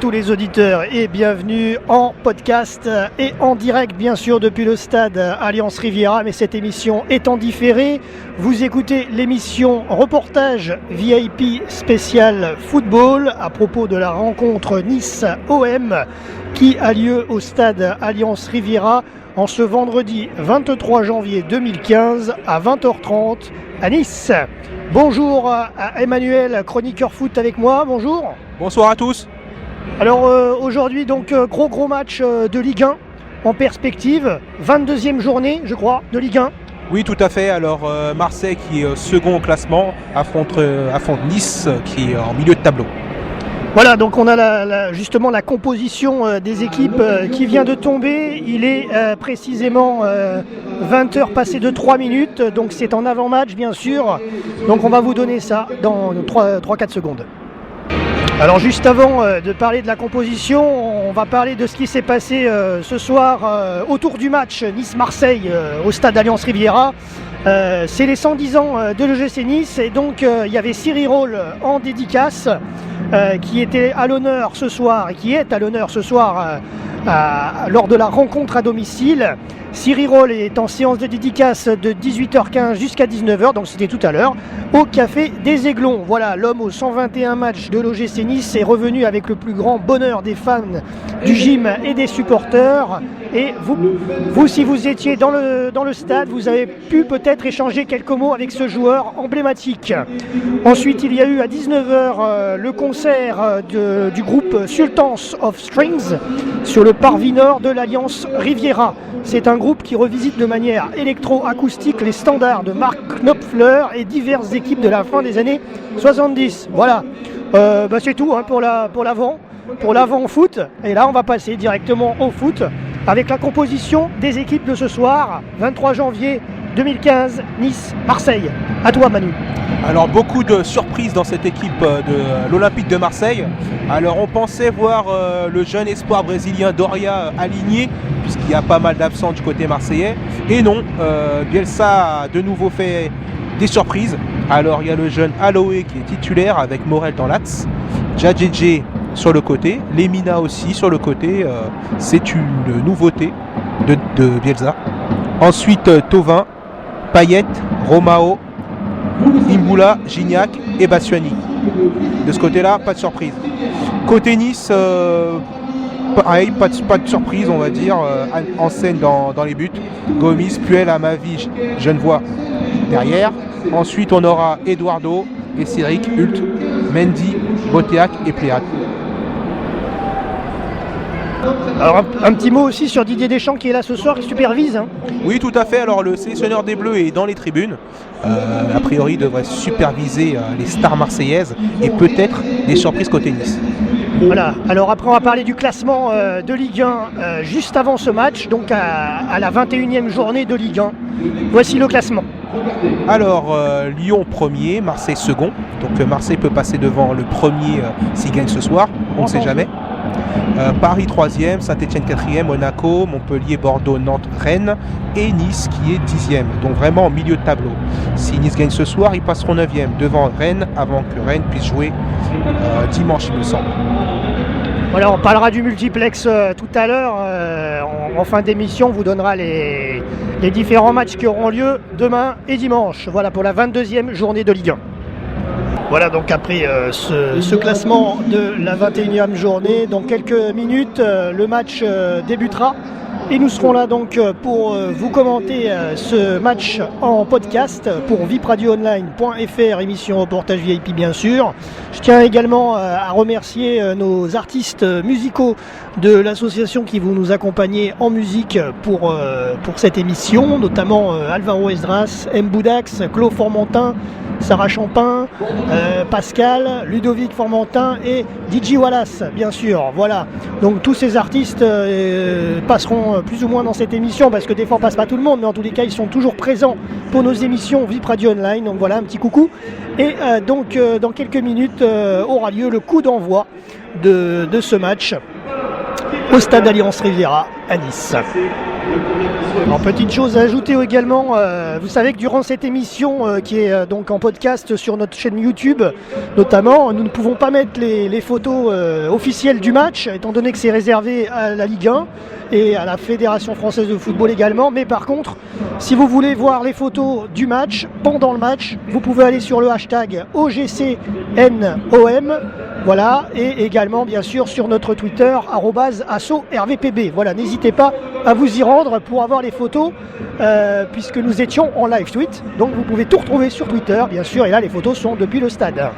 tous les auditeurs et bienvenue en podcast et en direct bien sûr depuis le stade Alliance Riviera, mais cette émission est en différé. Vous écoutez l'émission reportage VIP spécial football à propos de la rencontre Nice-OM qui a lieu au stade Alliance Riviera en ce vendredi 23 janvier 2015 à 20h30 à Nice. Bonjour à Emmanuel, chroniqueur foot avec moi, bonjour. Bonsoir à tous. Alors aujourd'hui donc gros match de Ligue 1 en perspective, 22e journée je crois de Ligue 1. Oui tout à fait, alors Marseille qui est second au classement affronte Nice qui est en milieu de tableau. Voilà, donc on a justement la composition des équipes qui vient de tomber. Il est précisément 20h passé de 3 minutes, donc c'est en avant-match bien sûr. Donc on va vous donner ça dans 3-4 secondes. Alors juste avant de parler de la composition, on va parler de ce qui s'est passé ce soir autour du match Nice-Marseille au stade Alliance Riviera. C'est les 110 ans de l'OGC Nice et donc il y avait Cyril Roll en dédicace qui était à l'honneur ce soir et qui est à l'honneur ce soir lors de la rencontre à domicile. Cyril Roll est en séance de dédicace de 18h15 jusqu'à 19h, donc c'était tout à l'heure, au Café des Aiglons. Voilà, l'homme aux 121 matchs de l'OGC Nice est revenu avec le plus grand bonheur des fans du gym et des supporters. Et vous si vous étiez dans le stade, vous avez pu peut-être échanger quelques mots avec ce joueur emblématique. Ensuite, il y a eu à 19h le concert du groupe Sultans of Strings sur le parvis nord de l'Alliance Riviera. C'est un groupe qui revisite de manière électro-acoustique les standards de Mark Knopfler et diverses équipes de la fin des années 70. Voilà, c'est tout pour l'avant foot. Et là, on va passer directement au foot avec la composition des équipes de ce soir, 23 janvier 2015, Nice-Marseille. À toi Manu. Alors beaucoup de surprises dans cette équipe de l'Olympique de Marseille. Alors on pensait voir le jeune espoir brésilien Doria aligné, puisqu'il y a pas mal d'absents du côté marseillais. Et non, Bielsa a de nouveau fait des surprises. Alors il y a le jeune Aloé qui est titulaire avec Morel dans l'axe, Djadjedje sur le côté, Lemina aussi sur le côté. C'est une nouveauté de Bielsa. Ensuite Thauvin, Payet, Romao, Imbula, Gignac et Batshuayi. De ce côté-là, pas de surprise. Côté Nice, pareil, pas de surprise, on va dire, en scène dans les buts. Gomis, Puel, Amavi, Genevois derrière. Ensuite, on aura Eduardo et Cédric, Hult, Mendy, Boteac et Pléat. Alors un petit mot aussi sur Didier Deschamps qui est là ce soir, qui supervise. Oui tout à fait, alors le sélectionneur des Bleus est dans les tribunes. A priori il devrait superviser les stars marseillaises et peut-être des surprises côté Nice. Voilà, alors après on va parler du classement de Ligue 1 juste avant ce match, donc à la 21e journée de Ligue 1. Voici le classement. Alors Lyon premier, Marseille second, donc Marseille peut passer devant le premier s'il gagne ce soir, on ne sait jamais. Paris 3e, Saint-Etienne 4e, Monaco, Montpellier, Bordeaux, Nantes, Rennes et Nice qui est 10e, donc vraiment au milieu de tableau. Si Nice gagne ce soir, ils passeront 9e devant Rennes avant que Rennes puisse jouer dimanche il me semble. Voilà, on parlera du multiplex tout à l'heure. En fin d'émission, on vous donnera les différents matchs qui auront lieu demain et dimanche. Voilà pour la 22e journée de Ligue 1. Voilà donc après ce classement de la 21e journée, dans quelques minutes le match débutera et nous serons là donc pour vous commenter ce match en podcast pour vipradioonline.fr, émission reportage VIP bien sûr. Je tiens également à remercier nos artistes musicaux de l'association qui vont nous accompagner en musique pour cette émission, notamment Alvaro Esdras, M. Boudax, Claude Formentin, Sarah Champin, Pascal, Ludovic Formentin et DJ Wallace, bien sûr. Voilà. Donc tous ces artistes passeront plus ou moins dans cette émission parce que des fois on passe pas tout le monde, mais en tous les cas ils sont toujours présents pour nos émissions VIP Radio Online. Donc voilà, un petit coucou. Et donc dans quelques minutes aura lieu le coup d'envoi de ce match au stade Alliance Riviera à Nice. Alors, petite chose à ajouter également, vous savez que durant cette émission qui est donc en podcast sur notre chaîne YouTube notamment, nous ne pouvons pas mettre les photos officielles du match étant donné que c'est réservé à la Ligue 1 et à la Fédération Française de Football également, mais par contre si vous voulez voir les photos du match, pendant le match, vous pouvez aller sur le hashtag OGCNOM. Voilà, et également bien sûr sur notre Twitter @AssoRVPB. Voilà, n'hésitez pas à vous y rendre pour avoir les photos puisque nous étions en live tweet. Donc vous pouvez tout retrouver sur Twitter bien sûr, et là les photos sont depuis le stade.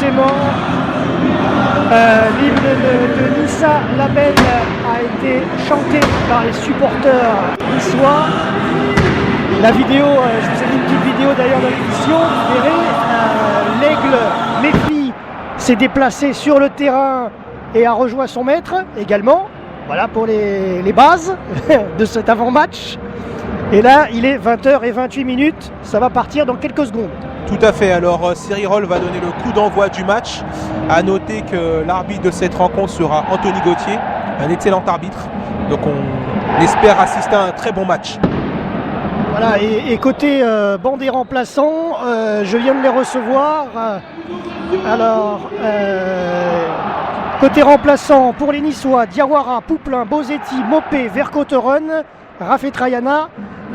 précisément. L'hymne de Nissa Label a été chanté par les supporters niçois. La vidéo, je vous ai mis une petite vidéo d'ailleurs dans l'émission, vous verrez, l'aigle Méfi s'est déplacé sur le terrain et a rejoint son maître également. Voilà pour les bases de cet avant-match. Et là, il est 20h28, ça va partir dans quelques secondes. Tout à fait, alors Cyril Roll va donner le coup d'envoi du match. À noter que l'arbitre de cette rencontre sera Anthony Gauthier, un excellent arbitre. Donc on espère assister à un très bon match. Voilà, et côté banc des remplaçants, je viens de les recevoir. Côté remplaçant pour les Niçois, Diawara, Pouplin, Bosetti, Mopé, Vercotteren, Rafetrayana,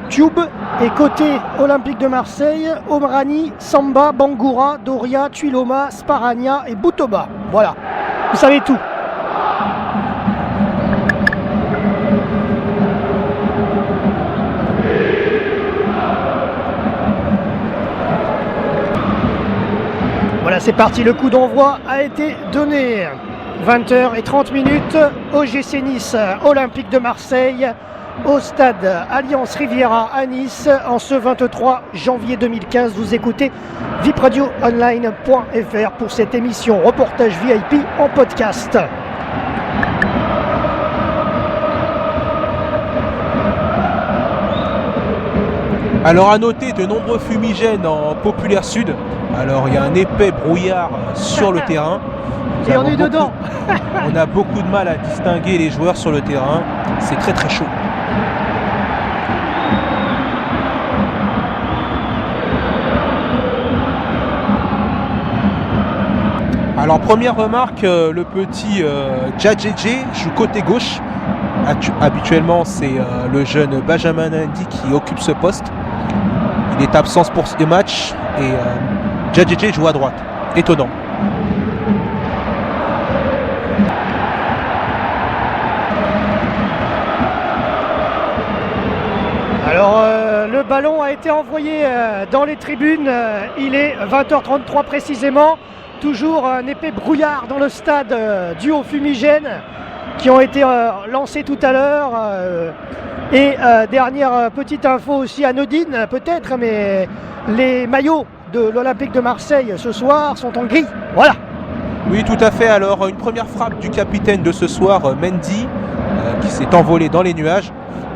Tube. Et côté Olympique de Marseille, Omrani, Samba, Bangoura, Doria, Tuiloma, Sparagna et Boutoba. Voilà, vous savez tout. Voilà, c'est parti, le coup d'envoi a été donné. 20h30 OGC Nice, Olympique de Marseille, au stade Alliance Riviera à Nice, en ce 23 janvier 2015. Vous écoutez vipradioonline.fr pour cette émission reportage VIP en podcast. Alors à noter de nombreux fumigènes en Populaire Sud. Alors il y a un épais brouillard sur le terrain. Et on est dedans. On a beaucoup de mal à distinguer les joueurs sur le terrain. C'est très très chaud. Alors première remarque, le petit Djadjedje joue côté gauche. Habituellement c'est le jeune Benjamin Mendy qui occupe ce poste. Il est absent pour ce match et Djadjedje joue à droite. Étonnant. Alors le ballon a été envoyé dans les tribunes. Il est 20h33 précisément. Toujours un épais brouillard dans le stade dû aux fumigènes qui ont été lancés tout à l'heure. Et dernière petite info aussi anodine peut-être, mais les maillots de l'Olympique de Marseille ce soir sont en gris. Voilà. Oui, tout à fait. Alors une première frappe du capitaine de ce soir, Mendy, qui s'est envolé dans les nuages.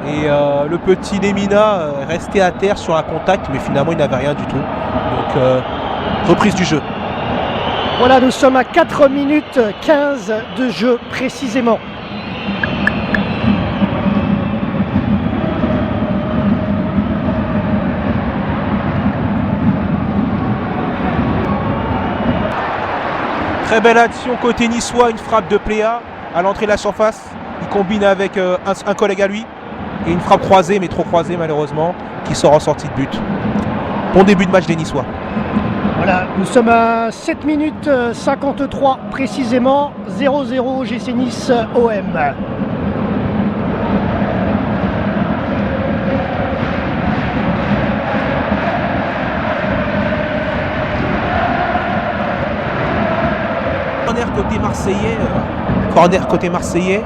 Et le petit Lemina est resté à terre sur un contact, mais finalement il n'avait rien du tout. Donc reprise du jeu. Voilà, nous sommes à 4 minutes 15 de jeu précisément. Très belle action côté niçois, une frappe de Pléa à l'entrée de la surface. Il combine avec un collègue à lui. Et une frappe croisée, mais trop croisée malheureusement, qui sort en sortie de but. Bon début de match des Niçois. Voilà, nous sommes à 7 minutes 53 précisément, 0-0 GC Nice OM. Corner côté marseillais,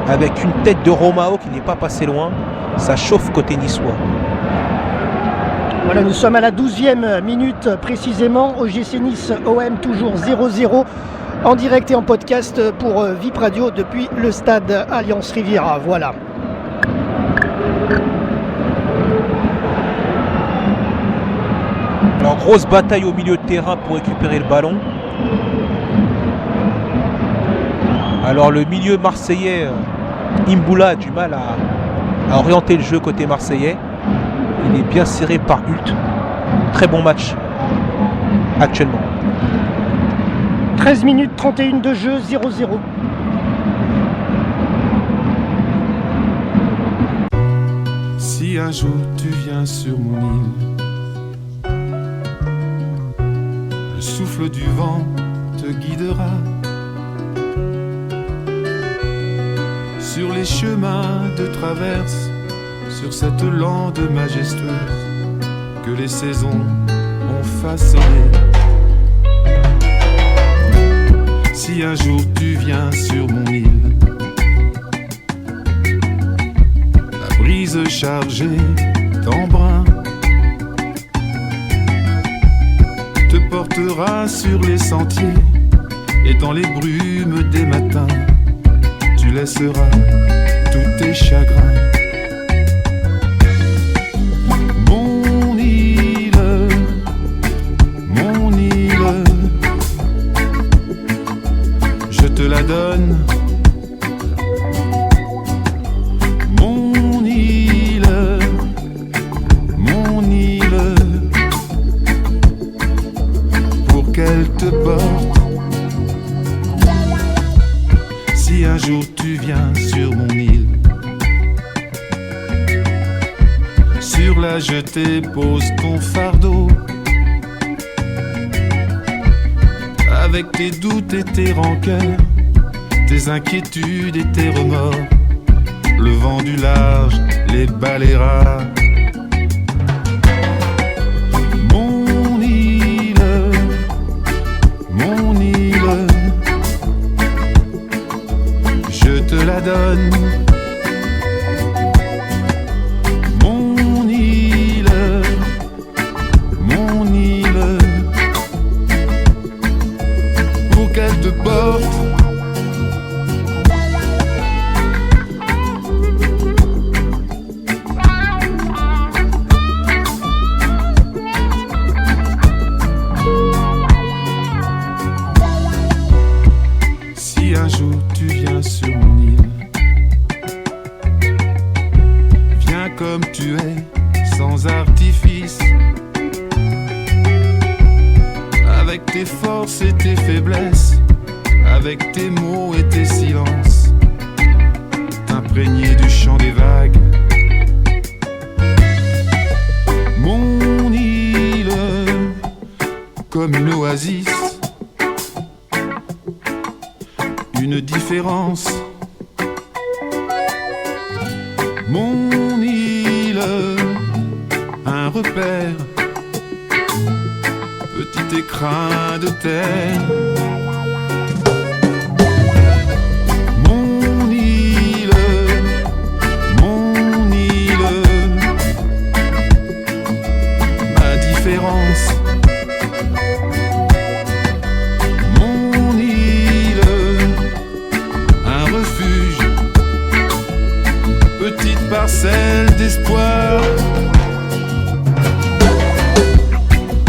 avec une tête de Romao qui n'est pas passé loin. Ça chauffe côté niçois. Voilà, nous sommes à la 12e minute précisément. OGC Nice OM toujours 0-0 en direct et en podcast pour VIP Radio depuis le stade Alliance Riviera. Voilà. Alors grosse bataille au milieu de terrain pour récupérer le ballon. Alors le milieu marseillais, Imboula, a du mal à orienter le jeu côté marseillais. Il est bien serré par Hult. Très bon match actuellement. 13 minutes 31 de jeu, 0-0. Si un jour tu viens sur mon île, le souffle du vent te guidera sur les chemins de traverse, sur cette lande majestueuse que les saisons ont façonnée. Si un jour tu viens sur mon île, la brise chargée d'embrun te portera sur les sentiers, et dans les brumes des matins, tu laisseras tous tes chagrins. Mon île, je te la donne. Mon île, pour qu'elle te porte. Si un jour tu viens sur mon île, sur la jetée pose ton fardeau, avec tes doutes et tes rancœurs, tes inquiétudes et tes remords. Le vent du large les balayera. Mon île, je te la donne. Mon île, pour qu'elle te porte. Si un jour tu viens sur mon île, viens comme tu es, sans artifice, avec tes forces et tes faiblesses, avec tes mots et tes silences, t'imprégner du chant des vagues. Mon île, comme une oasis, une différence. Mon île, un repère, petit écrin de terre. Mon île, ma différence. Mon île, un refuge, petite parcelle d'espoir.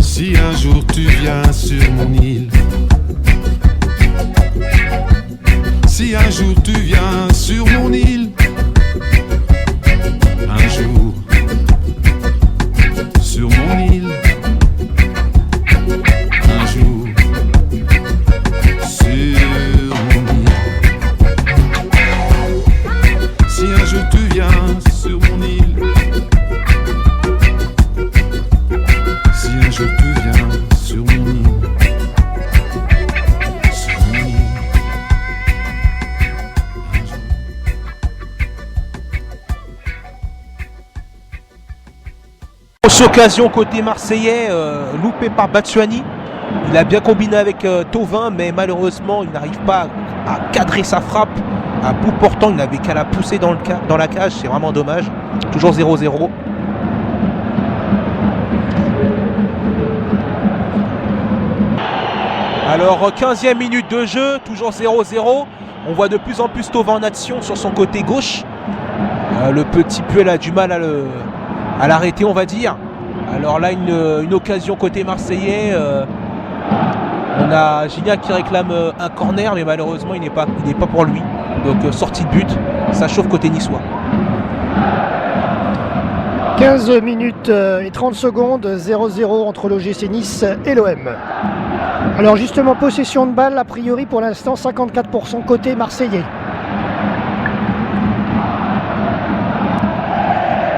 Si un jour tu viens sur mon île, si un jour tu viens sur mon île, un jour sur mon île, un jour sur mon île. Si un jour tu viens sur mon île, si un jour tu viens sur mon île, sur mon île, un jour. Grosse occasion côté marseillais, loupé par Batsuani. Il a bien combiné avec Thauvin, mais malheureusement il n'arrive pas à cadrer sa frappe. À bout portant, il n'avait qu'à la pousser dans la cage, c'est vraiment dommage. Toujours 0-0. Alors 15e minute de jeu, toujours 0-0. On voit de plus en plus Thauvin en action sur son côté gauche. Le petit Puel a du mal à l'arrêter, on va dire. Alors là, une occasion côté marseillais. On a Gignac qui réclame un corner, mais malheureusement il n'est pas pour lui. Donc sortie de but, ça chauffe côté niçois. 15 minutes et 30 secondes, 0-0 entre l'OGC Nice et l'OM. Alors justement, possession de balle, a priori pour l'instant 54% côté marseillais.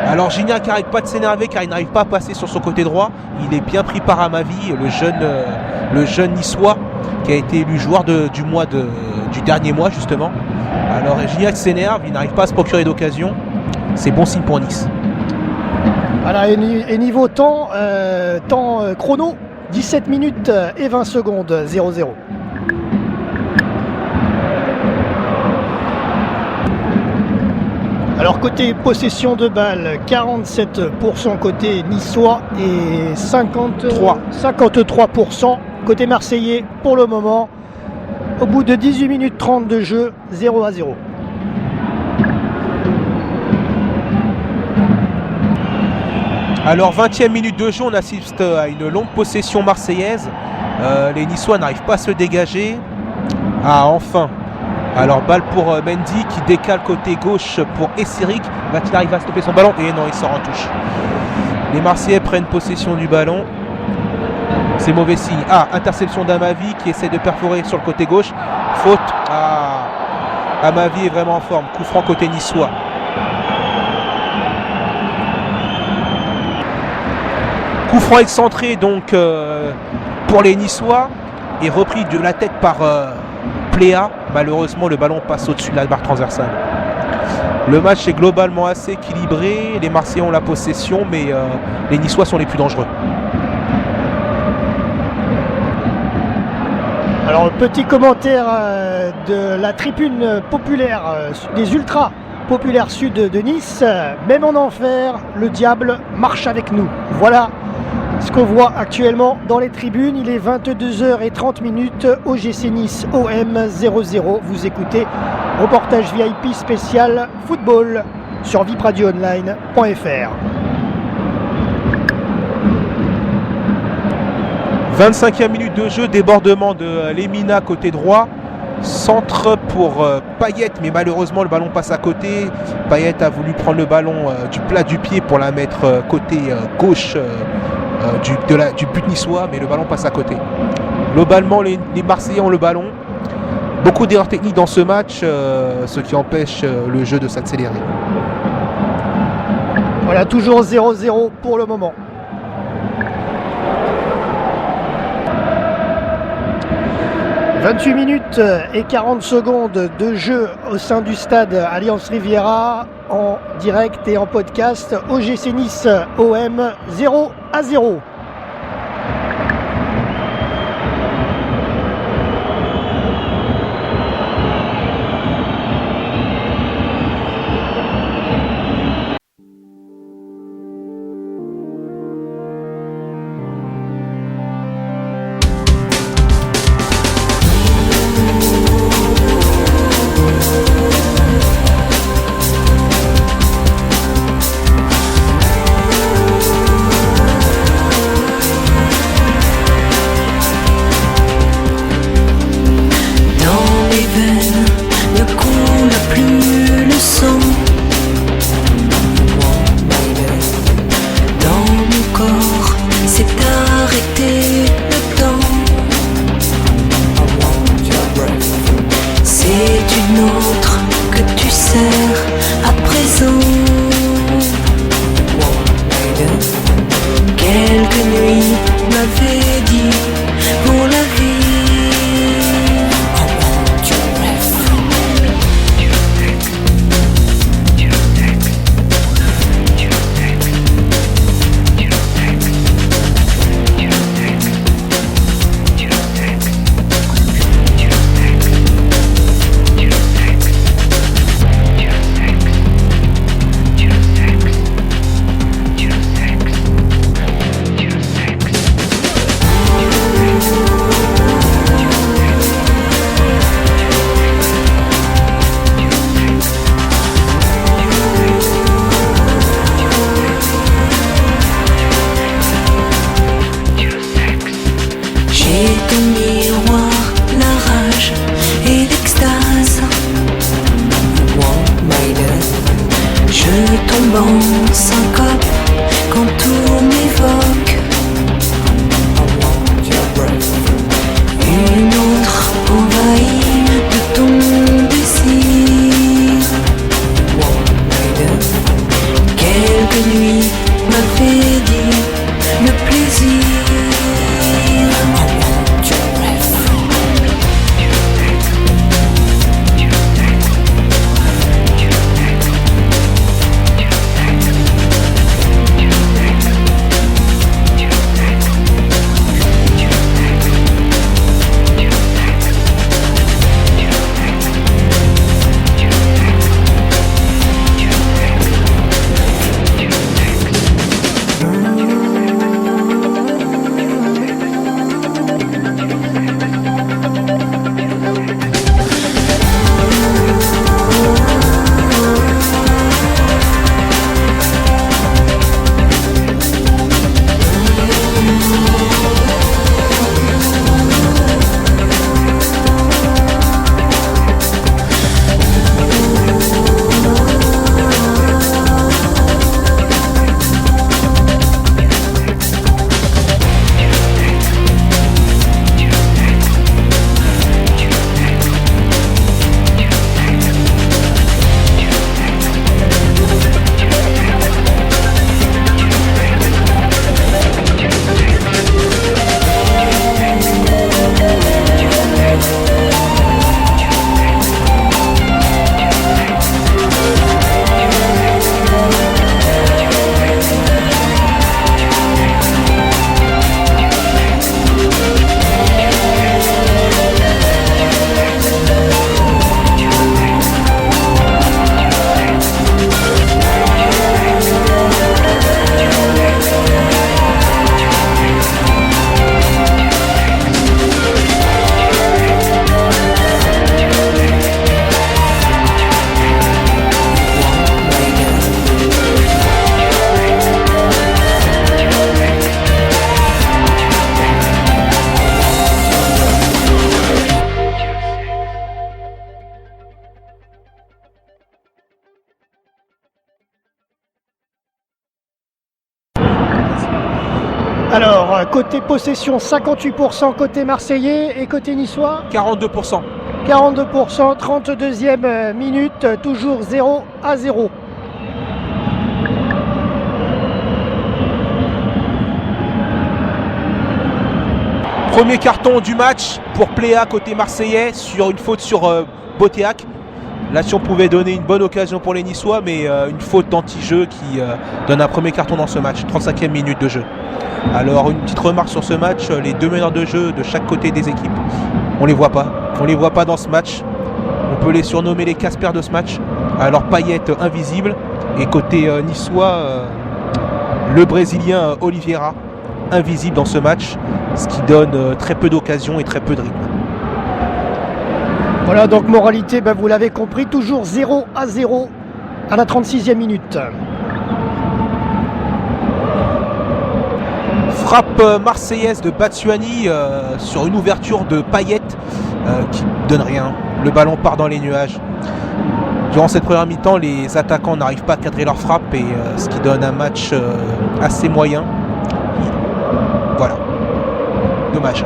Alors Gignac n'arrête pas de s'énerver car il n'arrive pas à passer sur son côté droit. Il est bien pris par Amavi, le jeune niçois qui a été élu joueur du dernier mois justement. Alors Gignac s'énerve, il n'arrive pas à se procurer d'occasion. C'est bon signe pour Nice. Voilà, et niveau temps chrono, 17 minutes et 20 secondes, 0-0. Alors côté possession de balle, 47% côté niçois et 53% côté marseillais pour le moment. Au bout de 18 minutes 30 de jeu, 0-0. Alors 20e minute de jeu, on assiste à une longue possession marseillaise. Les Niçois n'arrivent pas à se dégager. Ah, enfin. Alors balle pour Mendy qui décale côté gauche pour Esseric. Va-t-il arriver à stopper son ballon? Et non, il sort en touche. Les Marseillais prennent possession du ballon. C'est mauvais signe. Ah, interception d'Amavi qui essaie de perforer sur le côté gauche. Faute. Ah, Amavi est vraiment en forme. Coup franc côté niçois. Coup franc excentré donc pour les Niçois et repris de la tête par Pléa. Malheureusement, le ballon passe au-dessus de la barre transversale. Le match est globalement assez équilibré. Les Marseillais ont la possession, mais les Niçois sont les plus dangereux. Alors, petit commentaire de la tribune populaire des ultras populaires sud de Nice. Même en enfer, le diable marche avec nous. Voilà ce qu'on voit actuellement dans les tribunes. Il est 22h30, OGC Nice OM 0-0. Vous écoutez reportage VIP spécial football sur vipradioonline.fr. 25e minute de jeu, débordement de Lemina côté droit. Centre pour Payet, mais malheureusement le ballon passe à côté. Payet a voulu prendre le ballon du plat du pied pour la mettre côté gauche du but niçois, mais le ballon passe à côté. Globalement, les Marseillais ont le ballon. Beaucoup d'erreurs techniques dans ce match, ce qui empêche le jeu de s'accélérer. Voilà, toujours 0-0 pour le moment. « 28 minutes et 40 secondes de jeu au sein du stade Alliance Riviera en direct et en podcast. OGC Nice OM 0-0. Alors, côté possession, 58% côté marseillais et côté niçois 42%. 42%, 32e minute, toujours 0-0. Premier carton du match pour Pléa côté marseillais sur une faute sur Botéac. L'action pouvait donner une bonne occasion pour les Niçois, mais une faute d'anti-jeu qui donne un premier carton dans ce match, 35e minute de jeu. Alors une petite remarque sur ce match, les deux meneurs de jeu de chaque côté des équipes, on les voit pas. On les voit pas dans ce match. On peut les surnommer les Casper de ce match. Alors Payet invisible et côté niçois, le Brésilien Oliveira invisible dans ce match, ce qui donne très peu d'occasions et très peu de rythme. Voilà, donc moralité, vous l'avez compris, toujours 0-0 à la 36e minute. Frappe marseillaise de Batshuayi sur une ouverture de Payet qui ne donne rien. Le ballon part dans les nuages. Durant cette première mi-temps, les attaquants n'arrivent pas à cadrer leur frappe et ce qui donne un match assez moyen. Voilà. Dommage.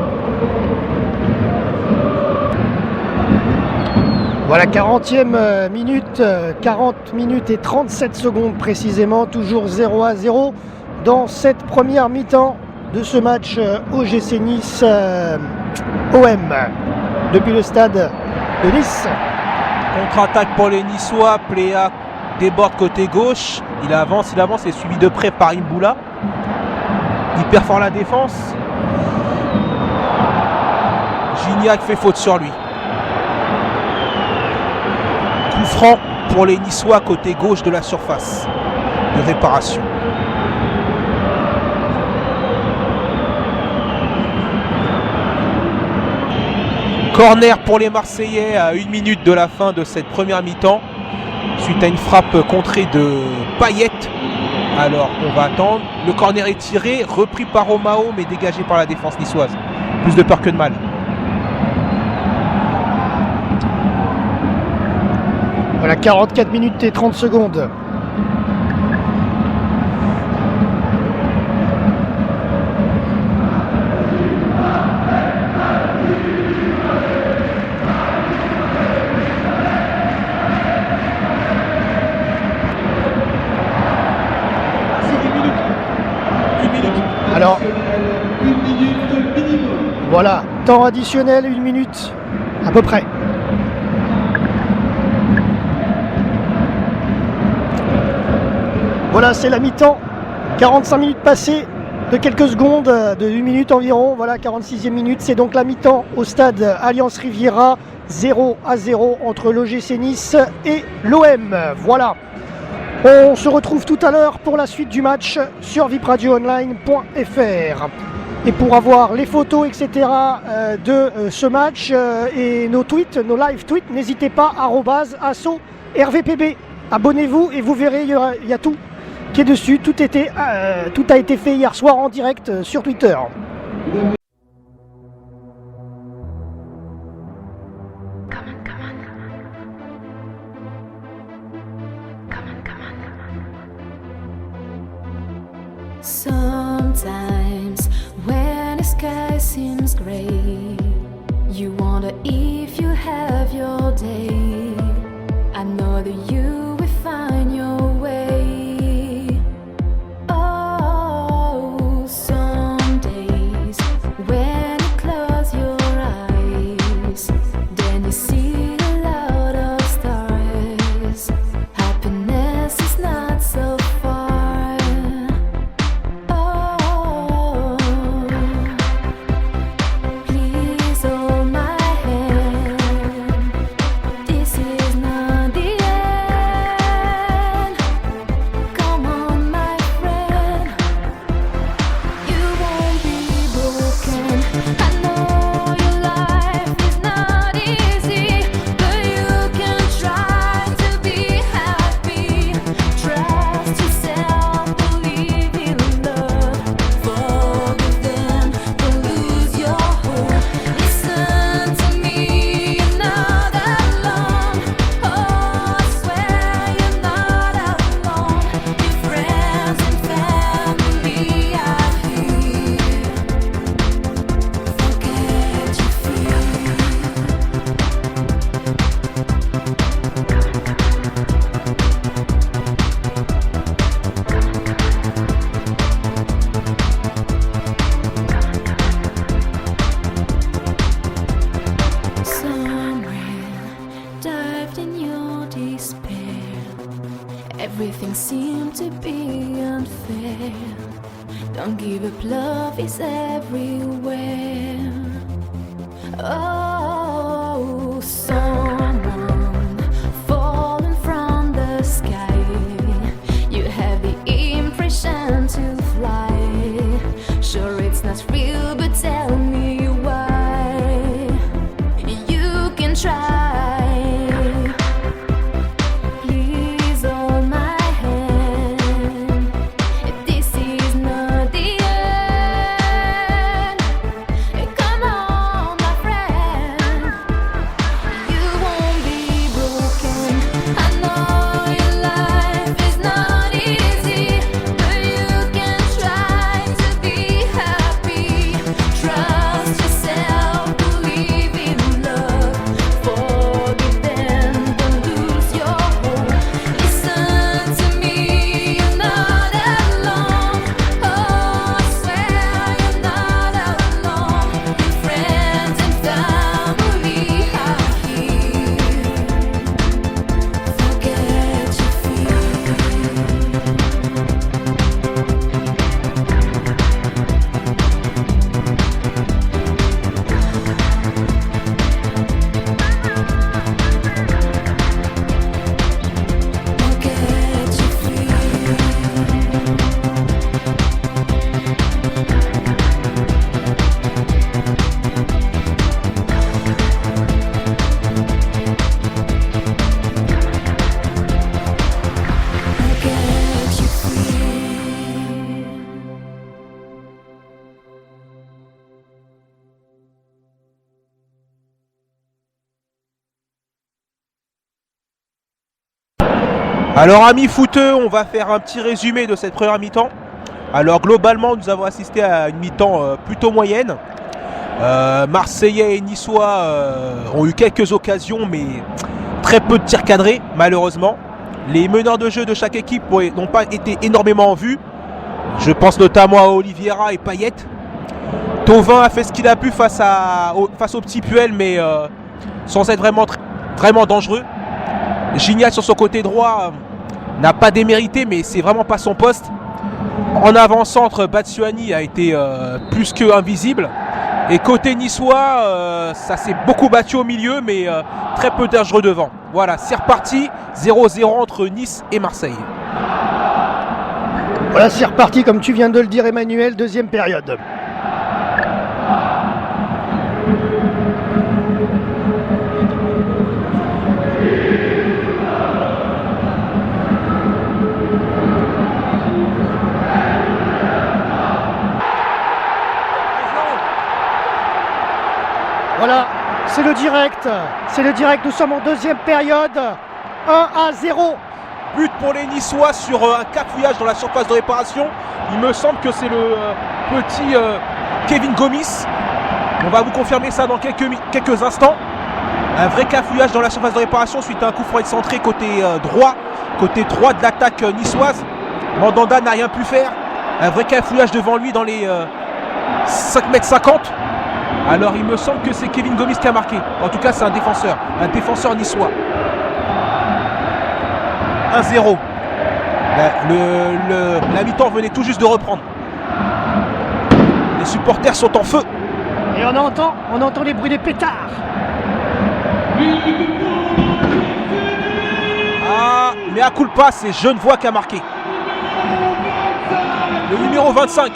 Voilà, 40e minute, 40 minutes et 37 secondes précisément, toujours 0-0 dans cette première mi-temps de ce match OGC Nice OM depuis le stade de Nice. Contre-attaque pour les Niçois, Pléa déborde côté gauche, il avance et suivi de près par Imboula. Il perd fort la défense. Gignac fait faute sur lui. Coup franc pour les Niçois côté gauche de la surface de réparation. Corner pour les Marseillais à 1 minute de la fin de cette première mi-temps suite à une frappe contrée de Payet. Alors on va attendre. Le corner est tiré, repris par Romao mais dégagé par la défense niçoise. Plus de peur que de mal. Voilà, 44 minutes et 30 secondes. Alors, voilà, temps additionnel, 1 minute à peu près. Voilà, c'est la mi-temps, 45 minutes passées de quelques secondes, de 1 minute environ. Voilà, 46e minute, c'est donc la mi-temps au stade Alliance Riviera, 0-0 entre l'OGC Nice et l'OM. Voilà. On se retrouve tout à l'heure pour la suite du match sur vipradioonline.fr. Et pour avoir les photos, etc. De ce match et nos tweets, nos live tweets, n'hésitez pas, @asso-rvpb. Abonnez-vous et vous verrez, il y a tout qui est dessus. Tout a été fait hier soir en direct sur Twitter. Sometimes when the sky seems gray, you wonder if you have your day. I know that you will find your way. Oh, some days when you close your eyes, then you see a lot of stars. Happiness is not so far. Please hold my hand. Everything seemed to be unfair. Don't give up, love is everywhere. Oh, someone falling from the sky. You have the impression to fly. Sure, it's not real, but tell me why. You can try. Alors amis footeux, on va faire un petit résumé de cette première mi-temps. Alors globalement nous avons assisté à une mi-temps plutôt moyenne. Marseillais et Niçois ont eu quelques occasions mais très peu de tirs cadrés malheureusement. Les meneurs de jeu de chaque équipe n'ont pas été énormément en vue. Je pense notamment à Oliveira et Payet. Thauvin a fait ce qu'il a pu face au petit Puel mais sans être vraiment dangereux. Gignac sur son côté droit n'a pas démérité mais c'est vraiment pas son poste. En avant-centre, Batshuayi a été plus que invisible. Et côté niçois, ça s'est beaucoup battu au milieu mais très peu dangereux devant. Voilà, c'est reparti, 0-0 entre Nice et Marseille. Voilà, c'est reparti comme tu viens de le dire Emmanuel, deuxième période. Voilà, c'est le direct, nous sommes en deuxième période, 1-0. But pour les Niçois sur un cafouillage dans la surface de réparation. Il me semble que c'est le petit Kevin Gomis. On va vous confirmer ça dans quelques instants. Un vrai cafouillage dans la surface de réparation suite à un coup franc excentré côté droit de l'attaque niçoise. Mandanda n'a rien pu faire. Un vrai cafouillage devant lui dans les 5,50 m. Alors il me semble que c'est Kevin Gomis qui a marqué. En tout cas c'est un défenseur niçois. 1-0. La mi-temps venait tout juste de reprendre. Les supporters sont en feu. Et on entend les bruits des pétards. Ah, mais à culpa, c'est Genevoix qui a marqué. Le numéro 25.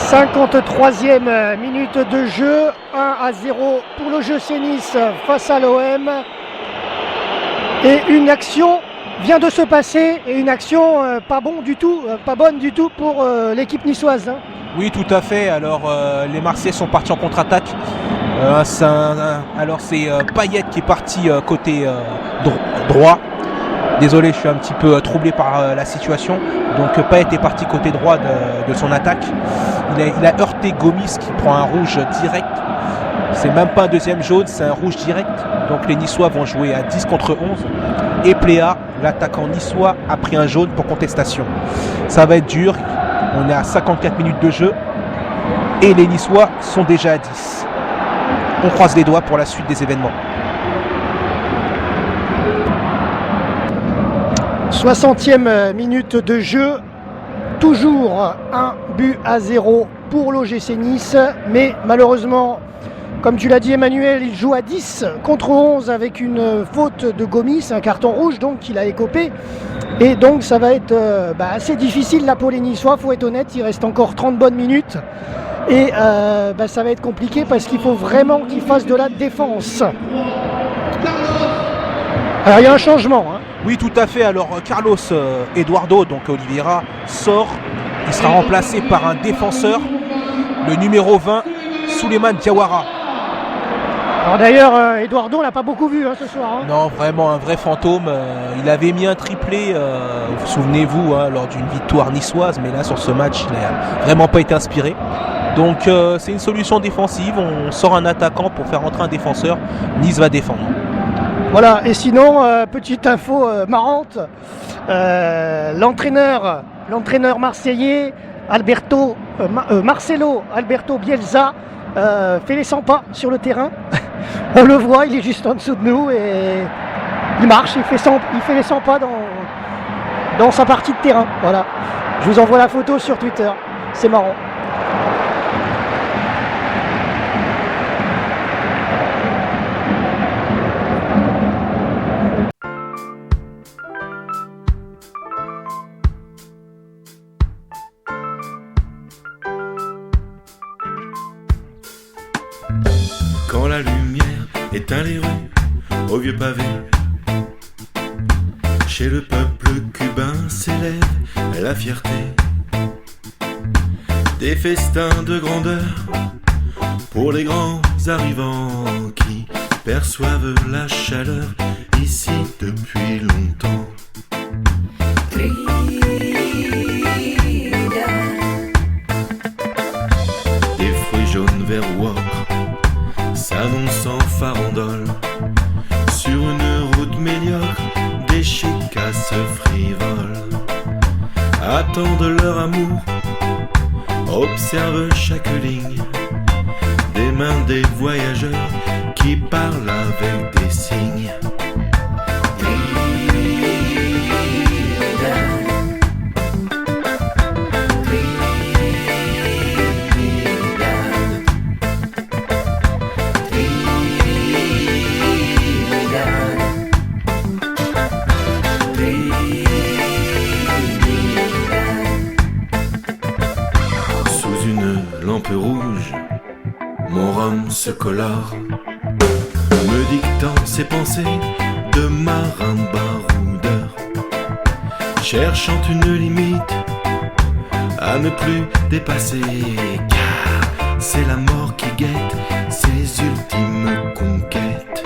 53e minute de jeu, 1-0 pour l'OGC Nice face à l'OM. Et une action vient de se passer, et une action pas bonne du tout pour l'équipe niçoise. Oui, tout à fait. Alors, les Marseillais sont partis en contre-attaque. Alors, c'est Payet qui est parti côté droit. Désolé, je suis un petit peu troublé par la situation. Donc, Payet est parti côté droit de son attaque. Il a heurté Gomis qui prend un rouge direct. C'est même pas un deuxième jaune, c'est un rouge direct. Donc, les Niçois vont jouer à 10 contre 11. Et Pléa, l'attaquant niçois, a pris un jaune pour contestation. Ça va être dur. On est à 54 minutes de jeu. Et les Niçois sont déjà à 10. On croise les doigts pour la suite des événements. 60e minute de jeu, toujours 1-0 pour l'OGC Nice, mais malheureusement, comme tu l'as dit Emmanuel, il joue à 10 contre 11 avec une faute de Gomis, un carton rouge donc qu'il a écopé, et donc ça va être assez difficile là pour les Niçois, faut être honnête, il reste encore 30 bonnes minutes, et ça va être compliqué parce qu'il faut vraiment qu'ils fassent de la défense. Alors il y a un changement. Oui, tout à fait. Alors Carlos Eduardo, donc Oliveira, sort. Il sera remplacé par un défenseur, le numéro 20, Souleymane Diawara. Alors d'ailleurs, Eduardo, on l'a pas beaucoup vu ce soir. Non, vraiment un vrai fantôme. Il avait mis un triplé, souvenez-vous, lors d'une victoire niçoise, mais là sur ce match, il n'a vraiment pas été inspiré. Donc c'est une solution défensive. On sort un attaquant pour faire rentrer un défenseur. Nice va défendre. Voilà, et sinon, petite info marrante, l'entraîneur marseillais, Marcelo Alberto Bielsa, fait les 100 pas sur le terrain. On le voit, il est juste en dessous de nous et il marche, il fait les 100 pas dans sa partie de terrain. Voilà, je vous envoie la photo sur Twitter, c'est marrant. Quand la lumière éteint les rues au vieux pavé, chez le peuple cubain s'élève la fierté. Des festins de grandeur pour les grands arrivants qui perçoivent la chaleur ici depuis longtemps. Des fruits jaunes verts ou ocre s'annoncent en farandole sur une route médiocre, des chicasses frivoles attendent leur amour, observent chaque ligne des mains des voyageurs qui parlent avec des signes. Rouge, mon rhum se colore, me dictant ses pensées de marin baroudeur, cherchant une limite à ne plus dépasser, car c'est la mort qui guette ses ultimes conquêtes.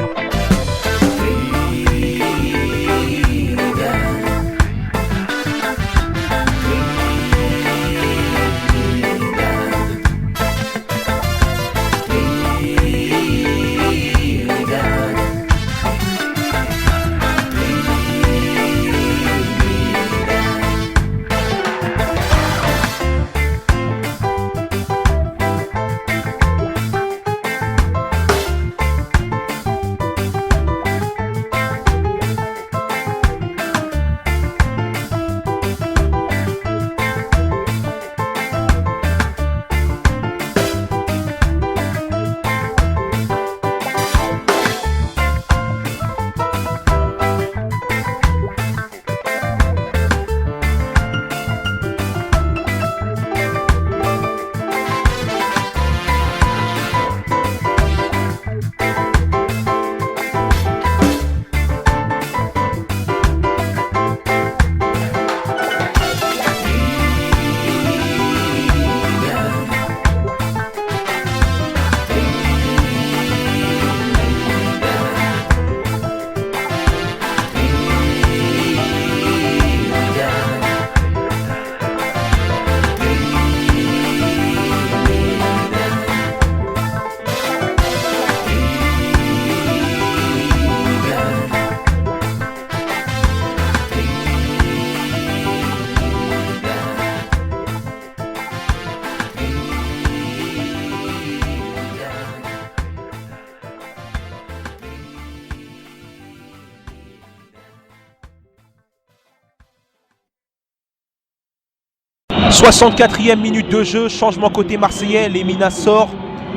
64e minute de jeu, changement côté marseillais, Lemina sort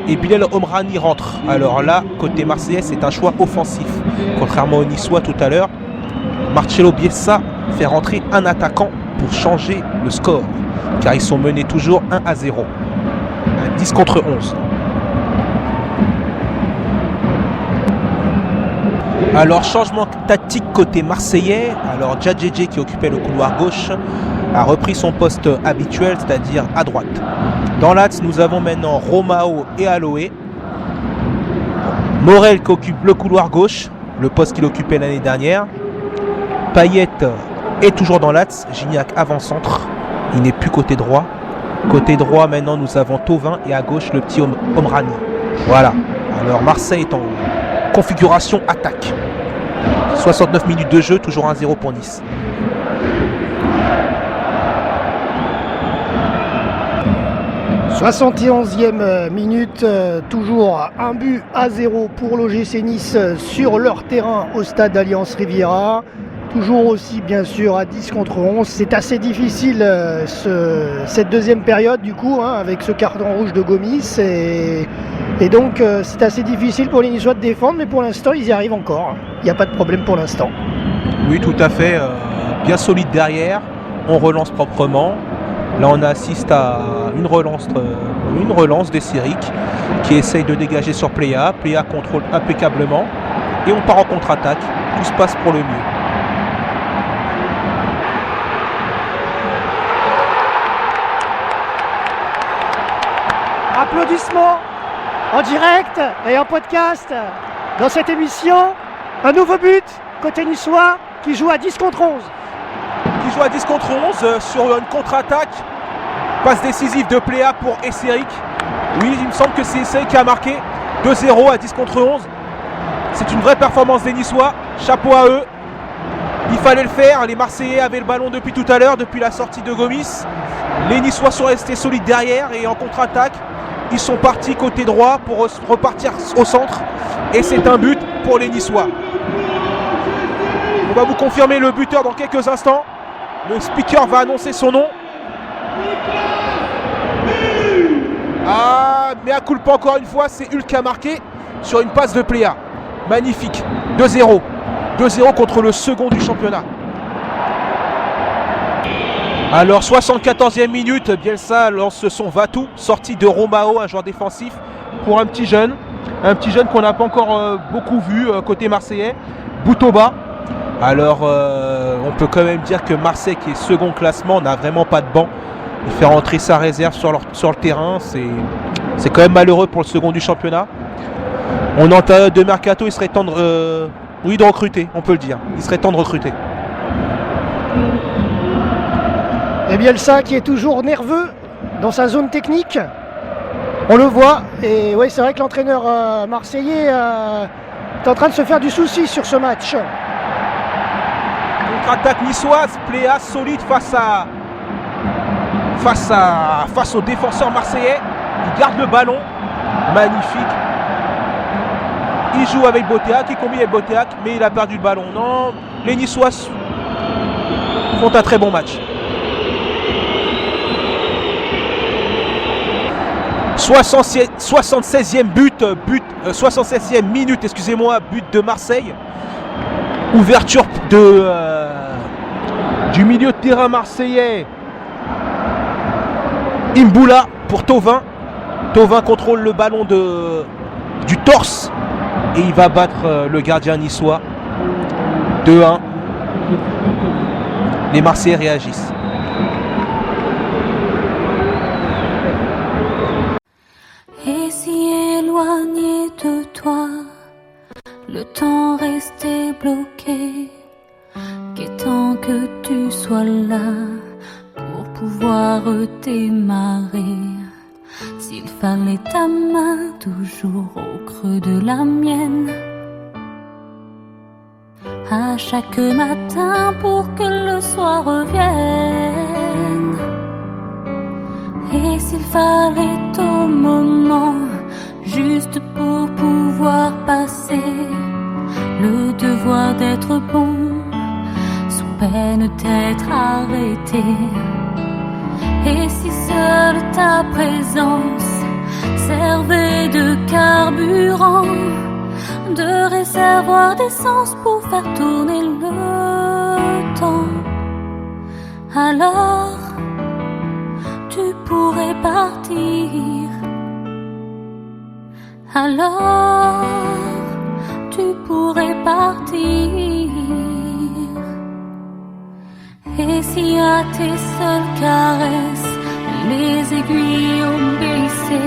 et Bilal Omrani rentre. Alors là, côté marseillais, c'est un choix offensif. Contrairement au Niçois tout à l'heure, Marcelo Bielsa fait rentrer un attaquant pour changer le score. Car ils sont menés toujours 1-0. À 10 contre 11. Alors changement tactique côté marseillais. Alors Djadjedje qui occupait le couloir gauche a repris son poste habituel, c'est-à-dire à droite. Dans l'axe, nous avons maintenant Romao et Aloé. Morel qui occupe le couloir gauche, le poste qu'il occupait l'année dernière. Payet est toujours dans l'axe, Gignac avant-centre. Il n'est plus côté droit. Côté droit, maintenant, nous avons Thauvin et à gauche, le petit Omrani. Voilà. Alors, Marseille est en configuration attaque. 69 minutes de jeu, toujours 1-0 pour Nice. « 71e minute, toujours 1-0 pour l'OGC Nice sur leur terrain au stade Alliance Riviera. Toujours aussi bien sûr à 10 contre 11. C'est assez difficile cette deuxième période du coup, hein, avec ce carton rouge de Gomis. Et donc c'est assez difficile pour les Niçois de défendre, mais pour l'instant ils y arrivent encore. Il n'y a pas de problème pour l'instant. Oui, tout à fait. Bien solide derrière. On relance proprement. Là on assiste à une relance d'Esseric qui essaye de dégager sur Pléa. Pléa contrôle impeccablement. Et on part en contre-attaque. Tout se passe pour le mieux. Applaudissements en direct et en podcast dans cette émission. Un nouveau but côté niçois qui joue à 10 contre 11. Qui joue à 10 contre 11 sur une contre-attaque. Passe décisive de Pléa pour Esseric. Oui, il me semble que c'est Esseric qui a marqué 2-0 à 10 contre 11. C'est une vraie performance des Niçois. Chapeau à eux. Il fallait le faire. Les Marseillais avaient le ballon depuis tout à l'heure, depuis la sortie de Gomis. Les Niçois sont restés solides derrière et en contre-attaque. Ils sont partis côté droit pour repartir au centre. Et c'est un but pour les Niçois. On va vous confirmer le buteur dans quelques instants. Le speaker va annoncer son nom. Ah, mais à culpa encore une fois, c'est Hulk qui a marqué sur une passe de Pléa. Magnifique. 2-0. 2-0 contre le second du championnat. Alors 74e minute, Bielsa lance son va-tout, sortie de Romao, un joueur défensif, pour un petit jeune qu'on n'a pas encore beaucoup vu côté marseillais, Boutouba. Alors on peut quand même dire que Marseille, qui est second classement, n'a vraiment pas de banc. Il fait rentrer sa réserve sur le terrain, c'est quand même malheureux pour le second du championnat. On est en période de mercato, il serait temps de recruter, on peut le dire. Il serait temps de recruter. Et Bielsa qui est toujours nerveux dans sa zone technique. On le voit. Et oui, c'est vrai que l'entraîneur marseillais est en train de se faire du souci sur ce match. Contre-attaque niçoise, Pléa solide face aux défenseurs marseillais. Il garde le ballon. Magnifique. Il joue avec Boteac, il combine avec Boteac, mais il a perdu le ballon. Non, les Niçois font un très bon match. 76e 76e minute, but de Marseille. Ouverture du milieu de terrain marseillais. Imboula pour Thauvin. Thauvin contrôle le ballon du torse et il va battre le gardien niçois. 2-1. Les Marseillais réagissent. Et si éloigné de toi, le temps restait bloqué, qu'étant que tu sois là pour pouvoir démarrer, s'il fallait ta main toujours au creux de la mienne, à chaque matin pour que le soir revienne. Et s'il fallait au moment juste pour pouvoir passer le devoir d'être bon, sous peine d'être arrêté. Et seule ta présence servait de carburant, de réservoir d'essence pour faire tourner le temps. Alors tu pourrais partir. Alors tu pourrais partir. Et si à tes seules caresses les aiguilles ont baissé,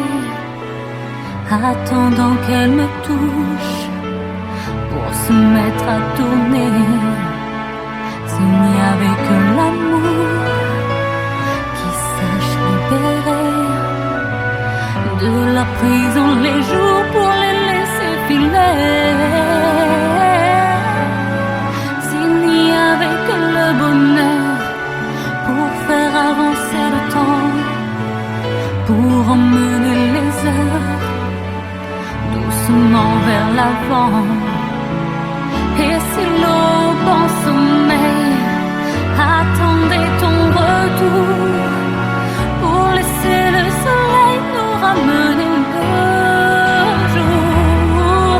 attendant qu'elles me touchent pour se mettre à tourner, s'il n'y avait que l'amour qui sache libérer de la prison les jours pour les laisser filer, s'il n'y avait que le bonheur pour faire avancer le temps, pour emmener les heures doucement vers l'avant. Et si l'aube en sommeil attendait ton retour pour laisser le soleil nous ramener le jour,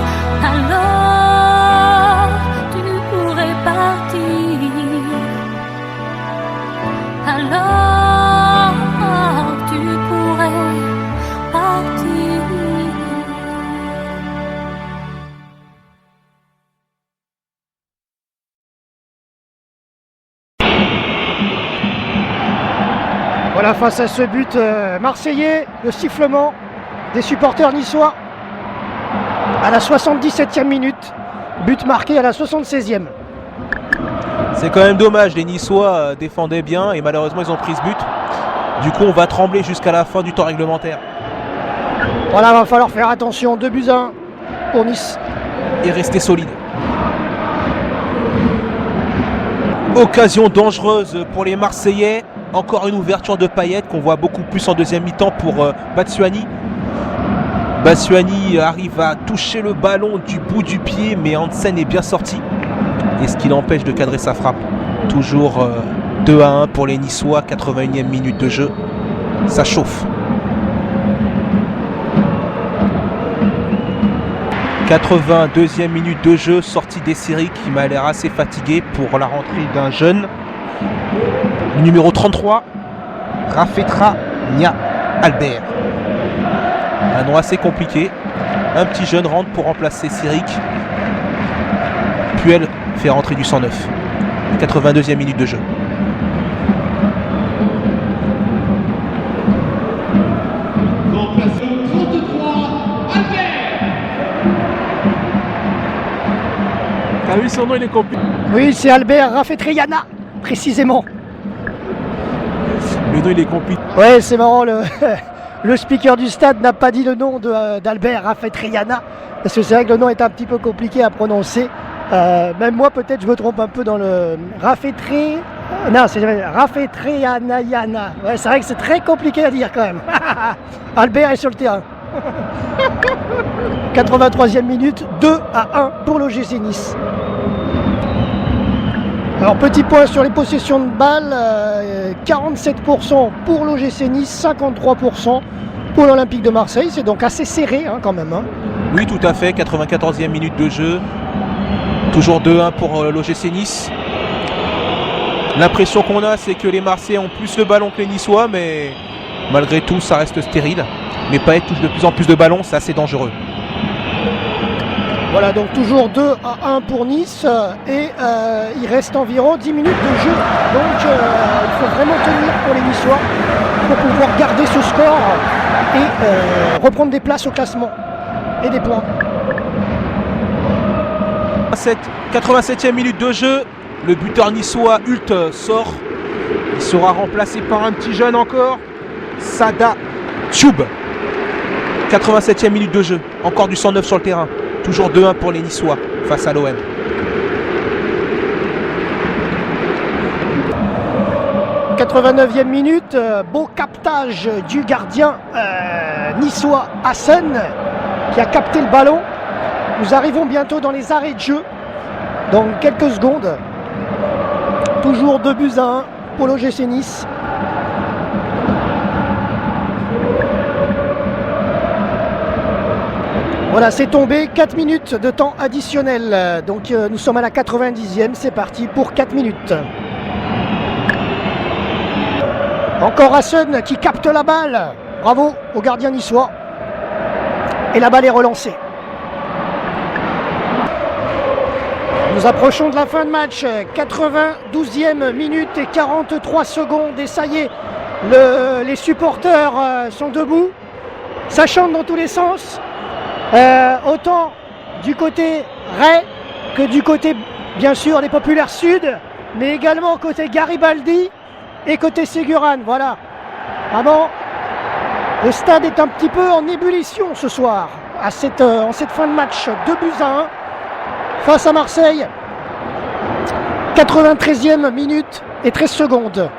alors tu pourrais partir. Alors tu pourrais partir. Voilà, face à ce but marseillais, le sifflement des supporters niçois à la 77e minute, but marqué à la 76e. C'est quand même dommage, les Niçois défendaient bien et malheureusement ils ont pris ce but. Du coup on va trembler jusqu'à la fin du temps réglementaire. Voilà, va falloir faire attention, 2-1 pour Nice. Et rester solide. Occasion dangereuse pour les Marseillais. Encore une ouverture de Payet qu'on voit beaucoup plus en deuxième mi-temps pour Batshuayi. Batshuayi arrive à toucher le ballon du bout du pied, mais Hansen est bien sorti. Et ce qui l'empêche de cadrer sa frappe. Toujours 2-1 pour les Niçois, 81e minute de jeu. Ça chauffe. 82e minute de jeu, sortie d'Essiri qui m'a l'air assez fatigué pour la rentrée d'un jeune. Numéro 33, Rafetra Nia Albert. Un nom assez compliqué. Un petit jeune rentre pour remplacer Sirik. Puel fait rentrer du 109. 82e minute de jeu. T'as vu son nom, il est compliqué. Oui, c'est Albert Rafetriana, précisément. Le nom il est compliqué. Ouais, c'est marrant, le speaker du stade n'a pas dit le nom d'Albert Rafetriana, parce que c'est vrai que le nom est un petit peu compliqué à prononcer. Même moi, peut-être, je me trompe un peu dans le Non, c'est Rafetriana. Ouais, c'est vrai que c'est très compliqué à dire quand même. Albert est sur le terrain. 83e minute, 2-1 pour l'OGC Nice. Alors petit point sur les possessions de balles, 47% pour l'OGC Nice, 53% pour l'Olympique de Marseille, c'est donc assez serré quand même. Oui tout à fait, 94e minute de jeu, toujours 2-1 pour l'OGC Nice. L'impression qu'on a c'est que les Marseillais ont plus le ballon que les Niçois, mais malgré tout ça reste stérile. Mais Payet touche de plus en plus de ballons, c'est assez dangereux. Voilà, donc toujours 2-1 pour Nice et il reste environ 10 minutes de jeu. Donc il faut vraiment tenir pour les Niçois pour pouvoir garder ce score et reprendre des places au classement et des points. 87e minute de jeu, le buteur niçois Hult sort. Il sera remplacé par un petit jeune encore, Sada Tube. 87e minute de jeu, encore du 109 sur le terrain. Toujours 2-1 pour les Niçois face à l'OM. « 89e minute, beau captage du gardien niçois Hassan qui a capté le ballon. Nous arrivons bientôt dans les arrêts de jeu, dans quelques secondes. Toujours 2-1 pour l'OGC Nice. Voilà, c'est tombé, 4 minutes de temps additionnel. Donc nous sommes à la 90e, c'est parti pour 4 minutes. Encore Hassan qui capte la balle. Bravo au gardien niçois. Et la balle est relancée. Nous approchons de la fin de match. 92e minute et 43 secondes. Et ça y est, les supporters sont debout. Ça chante dans tous les sens. Autant du côté Ray que du côté, bien sûr, des Populaires Sud, mais également côté Garibaldi et côté Ségurane. Voilà. Vraiment, le stade est un petit peu en ébullition ce soir, en cette fin de match. 2-1 face à Marseille. 93e minute et 13 secondes.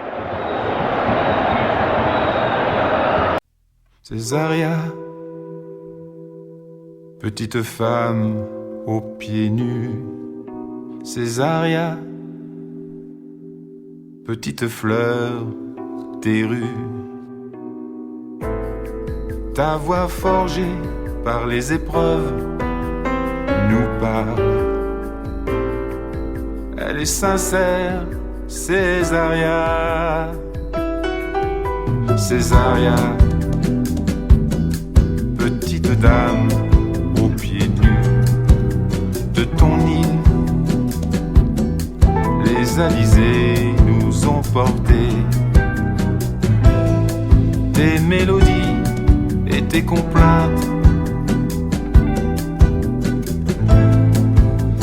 Césaria, petite femme aux pieds nus. Césaria, petite fleur des rues. Ta voix forgée par les épreuves nous parle. Elle est sincère, Césaria. Césaria, petite dame aux pieds nus. De ton île, les alizés nous ont portés. Tes mélodies et tes complaintes,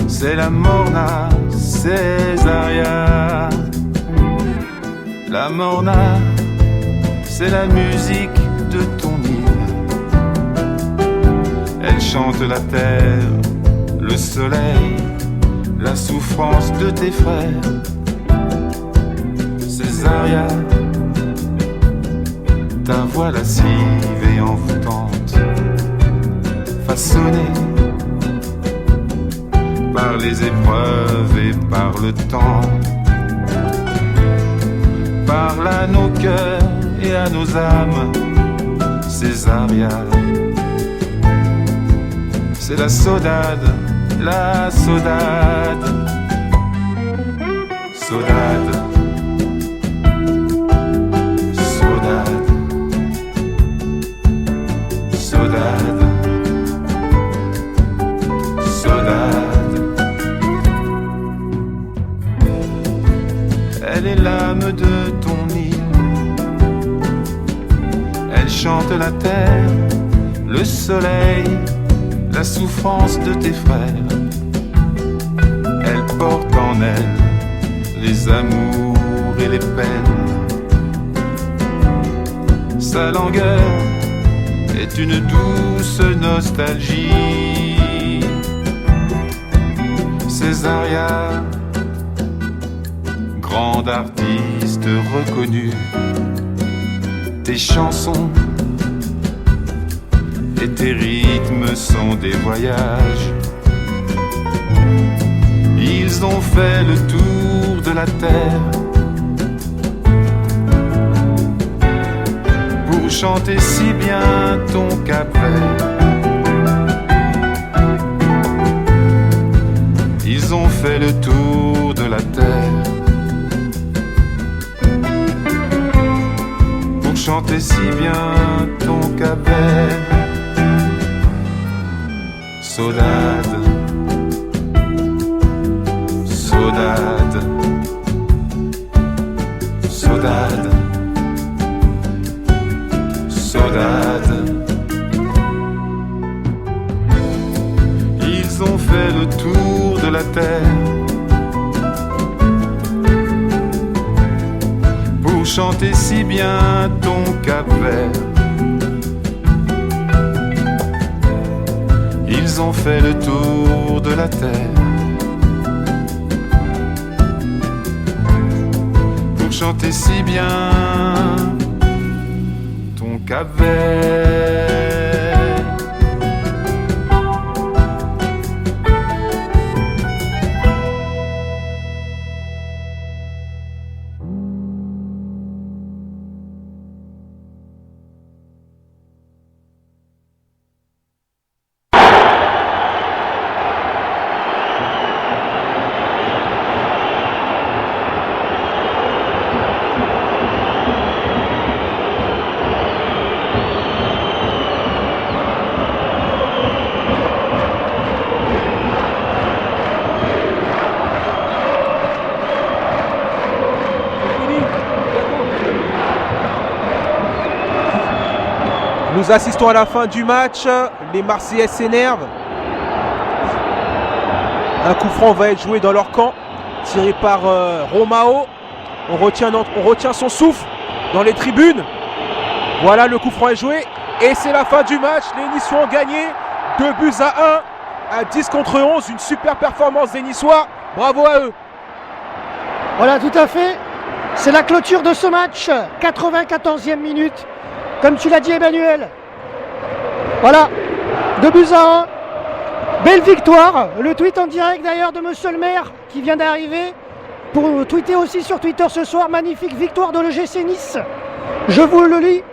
c'est la morna, Césaria. La morna, c'est la musique de ton île. Elle chante la terre, le soleil, la souffrance de tes frères. Césaria, ta voix lascive et envoûtante, façonnée par les épreuves et par le temps, parle à nos cœurs et à nos âmes. Césaria, c'est la saudade, la saudade, saudade, saudade, saudade, saudade. Elle est l'âme de ton île. Elle chante la terre, le soleil, la souffrance de tes frères. Elle porte en elle les amours et les peines. Sa langueur est une douce nostalgie. Césaria, grande artiste reconnue, tes chansons et tes rythmes sont des voyages. Ils ont fait le tour de la terre pour chanter si bien ton Cap-Vert. Ils ont fait le tour de la terre pour chanter si bien ton Cap-Vert. Saudade, saudade, saudade, saudade. Ils ont fait le tour de la terre pour chanter si bien ton Cap-Vert. Ils ont fait le tour de la terre pour chanter si bien ton Cap-Vert. Nous assistons à la fin du match. Les Marseillais s'énervent. Un coup franc va être joué dans leur camp, tiré par Romao. On retient son souffle dans les tribunes. Voilà, le coup franc est joué. Et c'est la fin du match. Les Niçois ont gagné 2-1 à 10 contre 11. Une super performance des Niçois. Bravo à eux. Voilà, tout à fait. C'est la clôture de ce match. 94e minute. Comme tu l'as dit, Emmanuel. Voilà, 2-1. Belle victoire. Le tweet en direct d'ailleurs de Monsieur le maire qui vient d'arriver pour tweeter aussi sur Twitter ce soir. Magnifique victoire de l'OGC Nice. Je vous le lis.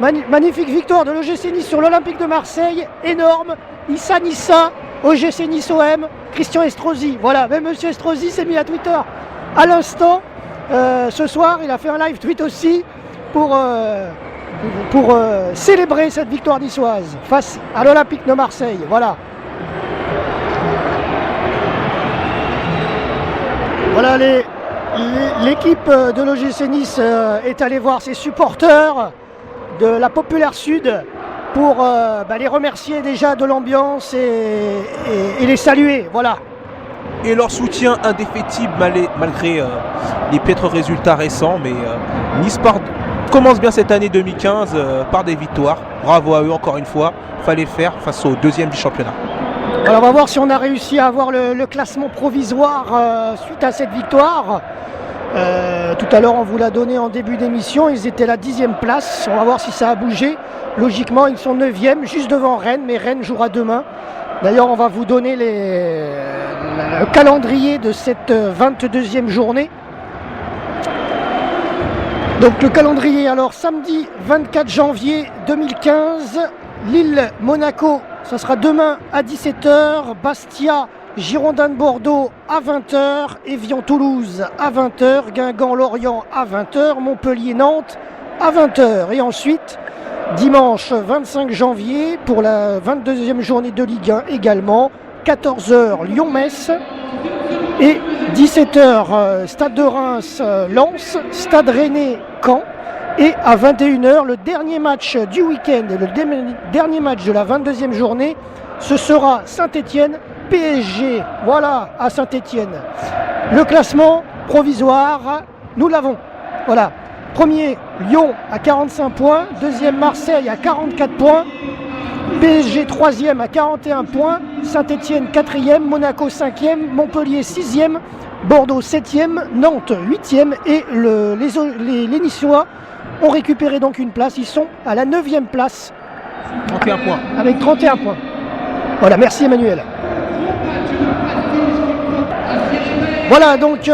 Magnifique victoire de l'OGC Nice sur l'Olympique de Marseille. Énorme. Issa Nissa, OGC Nice OM, Christian Estrosi. Voilà, même Monsieur Estrosi s'est mis à Twitter à l'instant. Ce soir, il a fait un live tweet aussi pour célébrer cette victoire niçoise face à l'Olympique de Marseille. Voilà. Voilà, l'équipe de l'OGC Nice est allée voir ses supporters de la Populaire Sud pour les remercier déjà de l'ambiance et les saluer. Voilà. Et leur soutien indéfectible malgré les piètres résultats récents. Mais Nice commence bien cette année 2015 par des victoires. Bravo à eux encore une fois. Fallait le faire face au deuxième du championnat. Alors on va voir si on a réussi à avoir le classement provisoire suite à cette victoire. Tout à l'heure on vous l'a donné en début d'émission, ils étaient la 10e place, on va voir si ça a bougé. Logiquement ils sont 9e, juste devant Rennes, mais Rennes jouera demain. D'ailleurs on va vous donner le calendrier de cette 22e journée. Donc le calendrier, alors samedi 24 janvier 2015, Lille-Monaco, ça sera demain à 17h, Bastia, Girondins de Bordeaux à 20h, Évian-Toulouse à 20h, Guingamp-Lorient à 20h, Montpellier-Nantes à 20h. Et ensuite, dimanche 25 janvier, pour la 22e journée de Ligue 1 également, 14h Lyon-Metz et 17h Stade de Reims, Lens, Stade Rennais, Caen. Et à 21h, le dernier match du week-end, le dernier match de la 22e journée, ce sera Saint-Étienne, PSG. Voilà, à Saint-Étienne. Le classement provisoire, nous l'avons. Voilà. Premier, Lyon à 45 points. Deuxième, Marseille à 44 points. PSG 3e à 41 points. Saint-Étienne 4e. Monaco 5e. Montpellier 6e. Bordeaux 7e. Nantes 8e. Et les Niçois ont récupéré donc une place. Ils sont à la 9e place. 31 points. Avec 31 points. Voilà, merci Emmanuel. Voilà, donc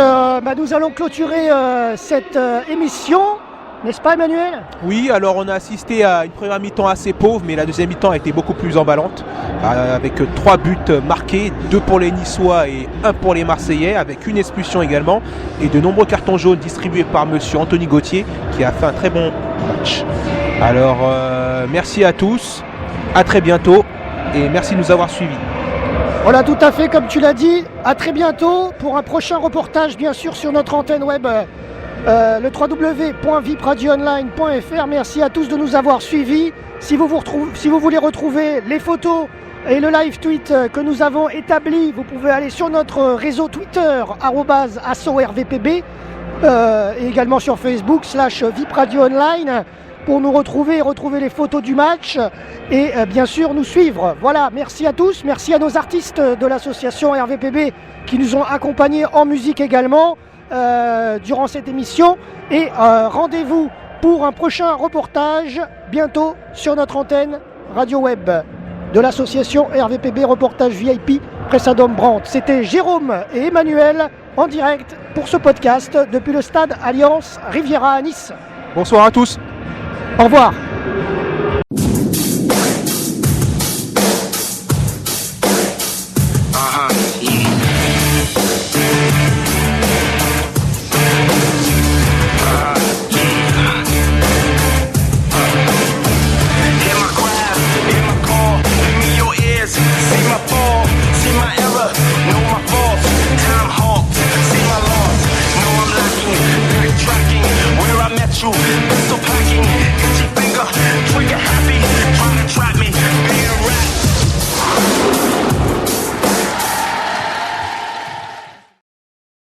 nous allons clôturer cette émission, n'est-ce pas Emmanuel? Oui, alors on a assisté à une première mi-temps assez pauvre, mais la deuxième mi-temps a été beaucoup plus emballante, avec 3 buts marqués, 2 pour les Niçois et 1 pour les Marseillais, avec une expulsion également, et de nombreux cartons jaunes distribués par monsieur Anthony Gauthier, qui a fait un très bon match. Alors, merci à tous, à très bientôt, et merci de nous avoir suivis. Voilà, tout à fait, comme tu l'as dit. À très bientôt pour un prochain reportage, bien sûr, sur notre antenne web, le www.vipradioonline.fr. Merci à tous de nous avoir suivis. Si vous voulez retrouver les photos et le live tweet que nous avons établi, vous pouvez aller sur notre réseau Twitter, @assorvpb, et également sur Facebook, /vipradioonline. Pour nous retrouver les photos du match et bien sûr nous suivre. Voilà, merci à tous, merci à nos artistes de l'association RVPB qui nous ont accompagnés en musique également durant cette émission. Et rendez-vous pour un prochain reportage bientôt sur notre antenne radio web de l'association RVPB Reportage VIP Pressadom Brandt. C'était Jérôme et Emmanuel en direct pour ce podcast depuis le stade Alliance Riviera à Nice. Bonsoir à tous. Au revoir.